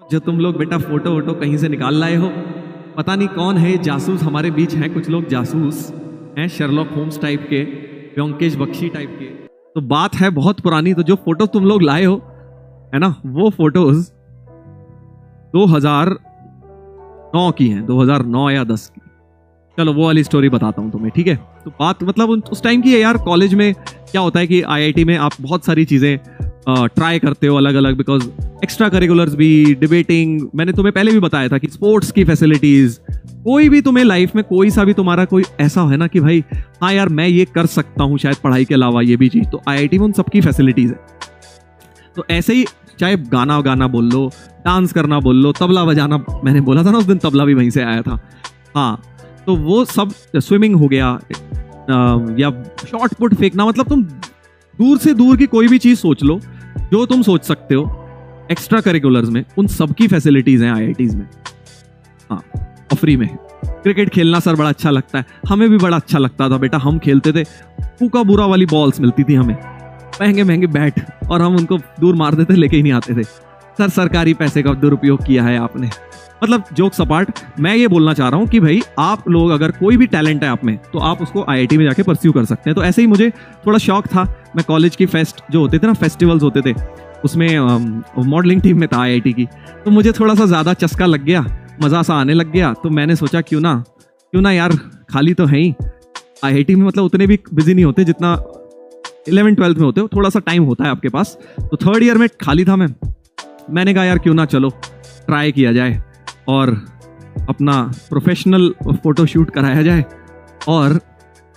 जो तुम लोग बेटा फोटो वोटो कहीं से निकाल लाए हो, पता नहीं कौन है जासूस। हमारे बीच हैं कुछ लोग जासूस हैं, शर्लॉक होम्स टाइप के, ब्योमकेश बख्शी टाइप के। तो बात है बहुत पुरानी। तो जो फोटो तुम लोग लाए हो है ना, वो फोटोज 2009 की हैं, 2009 या 10 की। चलो वो वाली स्टोरी बताता हूँ तुम्हें, ठीक है। तो बात मतलब उस टाइम की है यार। कॉलेज में क्या होता है कि आईआईटी में आप बहुत सारी चीज़ें ट्राई करते हो अलग अलग, बिकॉज एक्स्ट्रा करिकुलर्स भी, डिबेटिंग, मैंने तुम्हें पहले भी बताया था कि स्पोर्ट्स की फैसिलिटीज, कोई भी तुम्हें लाइफ में कोई सा भी तुम्हारा कोई ऐसा है ना कि भाई हाँ यार मैं ये कर सकता हूँ शायद पढ़ाई के अलावा ये भी चीज़, तो आईआईटी में उन सबकी फैसिलिटीज है। तो ऐसे ही चाहे गाना बोल लो, डांस करना बोल लो, तबला बजाना, मैंने बोला था ना उस दिन तबला भी वहीं से आया था। हाँ, तो वो सब, स्विमिंग हो गया या शॉर्ट पुट फेंकना, मतलब तुम दूर से दूर की कोई भी चीज़ सोच लो जो तुम सोच सकते हो एक्स्ट्रा करिकुलर्स में, उन सबकी फैसिलिटीज हैं आईआईटीज में। हाँ, और फ्री में। क्रिकेट खेलना सर बड़ा अच्छा लगता है, हमें भी बड़ा अच्छा लगता था बेटा। हम खेलते थे, कूका बुरा वाली बॉल्स मिलती थी हमें, महंगे महंगे बैट, और हम उनको दूर मार देते, लेके ही नहीं आते थे। सर सरकारी पैसे का दुरुपयोग किया है आपने। मतलब जोक्स अपार्ट, मैं ये बोलना चाह रहा हूँ कि भाई आप लोग अगर कोई भी टैलेंट है आप में, तो आप उसको आईआईटी में जाके परस्यू कर सकते हैं। तो ऐसे ही मुझे थोड़ा शौक था। मैं कॉलेज की फेस्ट जो होते थे ना, फेस्टिवल्स होते थे, उसमें मॉडलिंग टीम में था आईआईटी की। तो मुझे थोड़ा सा ज़्यादा चस्का लग गया, मज़ा सा आने लग गया। तो मैंने सोचा क्यों ना यार, खाली तो है ही आईआईटी में, मतलब उतने भी बिजी नहीं होते जितना 11th-12th में होते हो, थोड़ा सा टाइम होता है आपके पास। तो 3rd ईयर में खाली था मैंने कहा यार क्यों ना चलो ट्राई किया जाए और अपना प्रोफेशनल फोटो शूट कराया जाए, और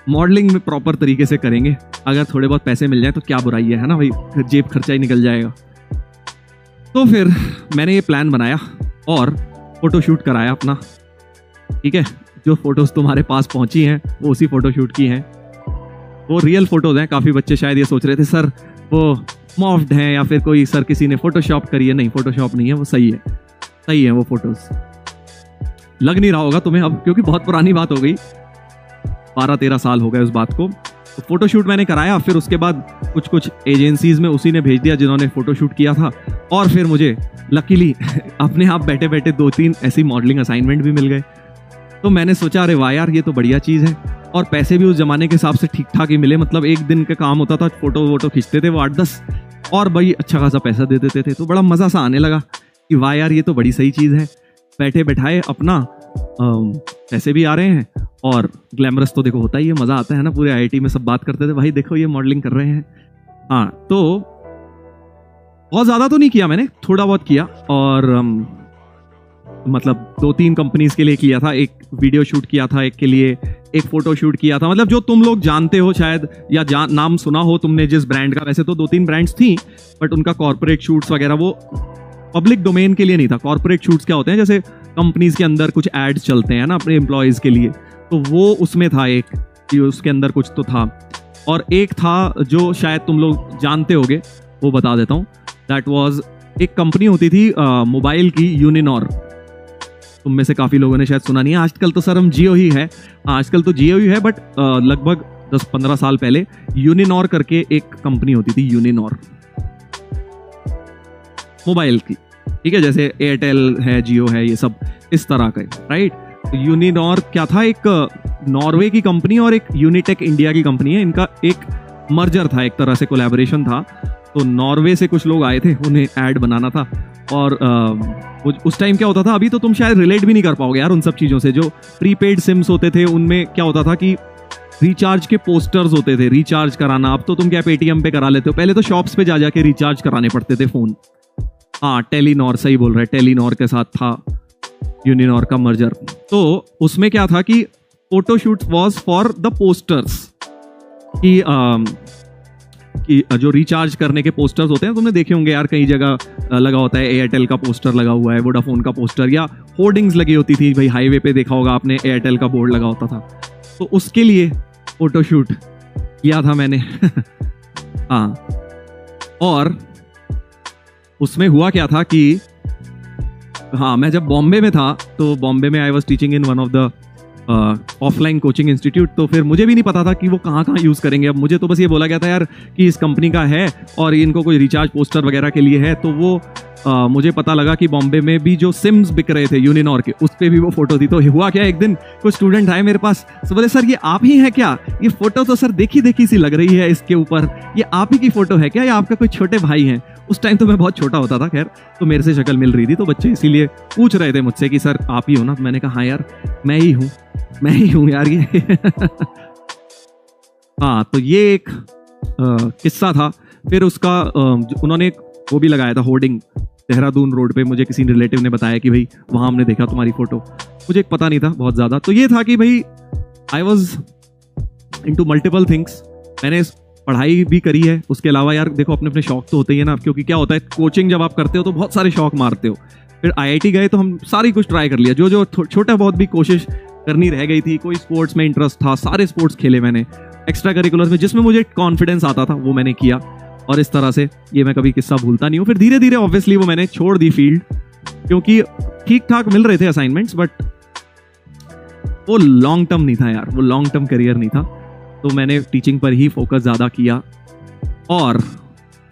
मॉडलिंग में प्रॉपर तरीके से करेंगे। अगर थोड़े बहुत पैसे मिल जाए तो क्या बुराई है ना भाई, जेब खर्चा ही निकल जाएगा। तो फिर मैंने ये प्लान बनाया और फोटो शूट कराया अपना, ठीक है। जो फोटोज तुम्हारे पास पहुंची हैं वो उसी फोटो शूट की हैं, वो रियल फोटोज हैं। काफ़ी बच्चे शायद ये सोच रहे थे सर वो मॉफ्ड हैं या फिर कोई सर किसी ने फोटोशॉप करी है। नहीं, फोटोशॉप नहीं है, वो सही है वो फोटोज। लग नहीं रहा होगा तुम्हें अब, क्योंकि बहुत पुरानी बात हो गई, 12-13 साल हो गए उस बात को। तो फोटोशूट मैंने कराया, फिर उसके बाद कुछ एजेंसीज में उसी ने भेज दिया जिन्होंने फोटोशूट किया था, और फिर मुझे लकीली अपने आप बैठे बैठे 2-3 ऐसी मॉडलिंग असाइनमेंट भी मिल गए। तो मैंने सोचा अरे वाह यार ये तो बढ़िया चीज़ है, और पैसे भी उस जमाने के हिसाब से ठीक ठाक ही मिले। मतलब एक दिन का काम होता था, फोटो वोटो खींचते थे वो 8-10, और भाई अच्छा खासा पैसा दे देते थे। तो बड़ा मज़ा सा आने लगा कि वाह यार ये तो बड़ी सही चीज़ है। बैठे बैठाए अपना पैसे भी आ रहे हैं, और ग्लैमरस तो देखो होता ही है, मज़ा आता है ना। पूरे आईआईटी में सब बात करते थे भाई देखो ये मॉडलिंग कर रहे हैं। हाँ, तो बहुत ज़्यादा तो नहीं किया मैंने, थोड़ा बहुत किया, और मतलब 2-3 कंपनीज के लिए किया था। एक वीडियो शूट किया था एक के लिए, एक फोटो शूट किया था। मतलब जो तुम लोग जानते हो शायद, या नाम सुना हो तुमने जिस ब्रांड का। वैसे तो 2-3 ब्रांड्स थी, बट उनका कॉर्पोरेट शूट्स वगैरह वो पब्लिक डोमेन के लिए नहीं था। कॉर्पोरेट शूट्स क्या होते हैं, जैसे कंपनीज के अंदर कुछ एड्स चलते हैं ना अपने एम्प्लॉयज़ के लिए, तो वो उसमें था एक, उसके अंदर कुछ तो था। और एक था जो शायद तुम लोग जानते होगे, वो बता देता हूँ। दैट वाज, एक कंपनी होती थी मोबाइल की, यूनिनॉर। तुम में से काफ़ी लोगों ने शायद सुना नहीं है। आजकल तो सर हम जियो ही है, आजकल तो जियो ही है, बट लगभग 10-15 साल पहले यूनिनॉर करके एक कंपनी होती थी, यूनिनॉर मोबाइल की, ठीक है। जैसे एयरटेल है, जियो है, ये सब इस तरह का, राइट। तो यूनिनॉर क्या था, एक नॉर्वे की कंपनी और एक यूनिटेक इंडिया की कंपनी है। इनका एक मर्जर था, एक तरह से कोलैबोरेशन था। तो नॉर्वे से कुछ लोग आए थे, उन्हें ऐड बनाना था। और उस टाइम क्या होता था, अभी तो तुम शायद रिलेट भी नहीं कर पाओगे यार उन सब चीज़ों से। जो प्रीपेड सिम्स होते थे उनमें क्या होता था कि रिचार्ज के पोस्टर्स होते थे, रिचार्ज कराना। अब तो तुम क्या पेटीएम पे करा लेते हो, पहले तो शॉप्स पे जा जाके रिचार्ज कराने पड़ते थे फ़ोन। हाँ, टेलीनॉर, सही बोल रहे, टेलीनॉर के साथ था यूनिनॉर का मर्जर। तो उसमें क्या था कि photoshoot was for the posters, कि जो रिचार्ज करने के पोस्टर्स होते हैं, तुमने देखे होंगे यार, कई जगह लगा होता है। एयरटेल का पोस्टर लगा हुआ है, वोडाफोन का पोस्टर, या होर्डिंग्स लगी होती थी भाई, हाईवे पे देखा होगा आपने, एयरटेल का बोर्ड लगा होता था। तो उसके लिए फोटोशूट किया था मैंने। हाँ, और उसमें हुआ क्या था कि हाँ, मैं जब बॉम्बे में था, तो बॉम्बे में I was teaching in one of the offline coaching institute. तो फिर मुझे भी नहीं पता था कि वो कहाँ यूज़ करेंगे। अब मुझे तो बस ये बोला गया था यार कि इस कंपनी का है और इनको कोई रिचार्ज पोस्टर वगैरह के लिए है। तो वो मुझे पता लगा कि बॉम्बे में भी जो सिम्स बिक रहे थे यूनिनॉर के, उस पे भी वो फोटो थी। तो हुआ क्या, एक दिन कुछ स्टूडेंट आए मेरे पास, तो बोले सर ये आप ही हैं क्या? ये फोटो तो सर देखी देखी सी लग रही है इसके ऊपर, ये आप ही की फोटो है क्या, या आपका कोई छोटे भाई हैं? उस टाइम तो मैं बहुत छोटा होता था, खैर, तो मेरे से शक्ल मिल रही थी, तो बच्चे इसीलिए पूछ रहे थे मुझसे कि सर आप ही हो ना? मैंने कहा हाँ यार मैं ही हूँ यार ये हाँ, तो ये एक किस्सा था। फिर उसका उन्होंने वो भी लगाया था होर्डिंग देहरादून रोड पे, मुझे किसी रिलेटिव ने बताया कि भाई वहाँ हमने देखा तुम्हारी फोटो। मुझे पता नहीं था बहुत ज़्यादा। तो ये था कि भाई I was into multiple things. मैंने पढ़ाई भी करी है, उसके अलावा यार देखो अपने अपने शौक तो होते ही है ना, क्योंकि क्या होता है कोचिंग जब आप करते हो तो बहुत सारे शौक मारते हो। फिर IIT गए तो हम सारी कुछ ट्राई कर लिया, जो छोटा बहुत भी कोशिश करनी रह गई थी। कोई स्पोर्ट्स में इंटरेस्ट था, सारे स्पोर्ट्स खेले मैंने, एक्स्ट्रा करिकुलर में जिसमें मुझे कॉन्फिडेंस आता था वो मैंने किया, और इस तरह से ये मैं कभी किस्सा भूलता नहीं हूँ। फिर धीरे धीरे ऑब्वियसली वो मैंने छोड़ दी फील्ड, क्योंकि ठीक ठाक मिल रहे थे असाइनमेंट्स, बट वो लॉन्ग टर्म नहीं था यार, वो लॉन्ग टर्म करियर नहीं था। तो मैंने टीचिंग पर ही फोकस ज़्यादा किया और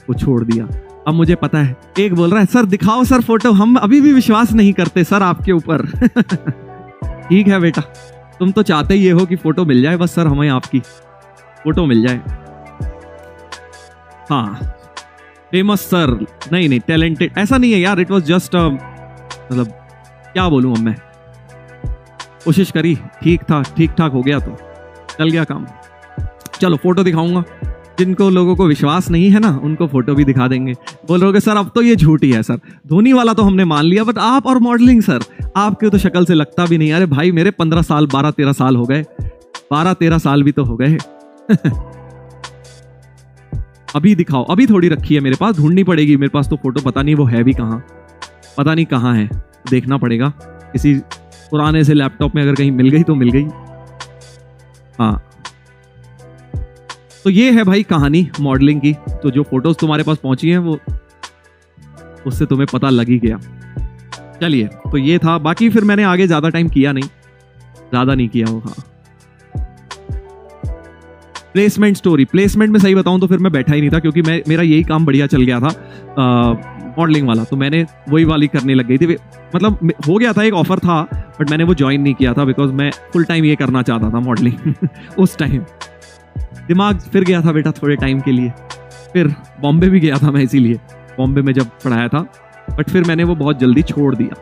वो छोड़ दिया। अब मुझे पता है, एक बोल रहा है सर दिखाओ सर फोटो, हम अभी भी विश्वास नहीं करते सर आपके ऊपर ठीक है बेटा, तुम तो चाहते ही ये हो कि फोटो मिल जाए बस, सर हमें आपकी फोटो मिल जाए। हाँ फेमस सर नहीं टैलेंटेड ऐसा नहीं है यार, इट वॉज जस्ट मतलब क्या बोलूँ अब मैं, कोशिश करी, ठीक ठाक हो गया तो चल गया काम। चलो फोटो दिखाऊंगा, जिनको लोगों को विश्वास नहीं है ना उनको फोटो भी दिखा देंगे। बोल रहे सर अब तो ये झूठी है सर, धोनी वाला तो हमने मान लिया, बट आप और मॉडलिंग सर आपके तो शक्ल से लगता भी नहीं। अरे भाई मेरे 15 साल 12-13 साल हो गए, 12-13 साल भी तो हो गए अभी दिखाओ, अभी थोड़ी रखी है मेरे पास, ढूंढनी पड़ेगी मेरे पास तो फोटो, पता नहीं वो है भी कहाँ, पता नहीं कहाँ है, देखना पड़ेगा किसी पुराने से लैपटॉप में, अगर कहीं मिल गई तो मिल गई। हाँ तो ये है भाई कहानी मॉडलिंग की। तो जो फोटोज तुम्हारे पास पहुंची हैं वो उससे तुम्हें पता लग ही गया। चलिए तो ये था, बाकी फिर मैंने आगे ज्यादा टाइम किया नहीं, ज्यादा नहीं किया वो। हाँ प्लेसमेंट स्टोरी, प्लेसमेंट में सही बताऊं तो फिर मैं बैठा ही नहीं था, क्योंकि मेरा यही काम बढ़िया चल गया था मॉडलिंग वाला, तो मैंने वही वाली करने लग गई थी। मतलब हो गया था, एक ऑफर था, बट मैंने वो ज्वाइन नहीं किया था, बिकॉज मैं फुल टाइम ये करना चाहता था मॉडलिंग उस टाइम दिमाग फिर गया था बेटा थोड़े टाइम के लिए। फिर बॉम्बे भी गया था मैं, इसीलिए बॉम्बे में जब पढ़ाया था, बट फिर मैंने वो बहुत जल्दी छोड़ दिया।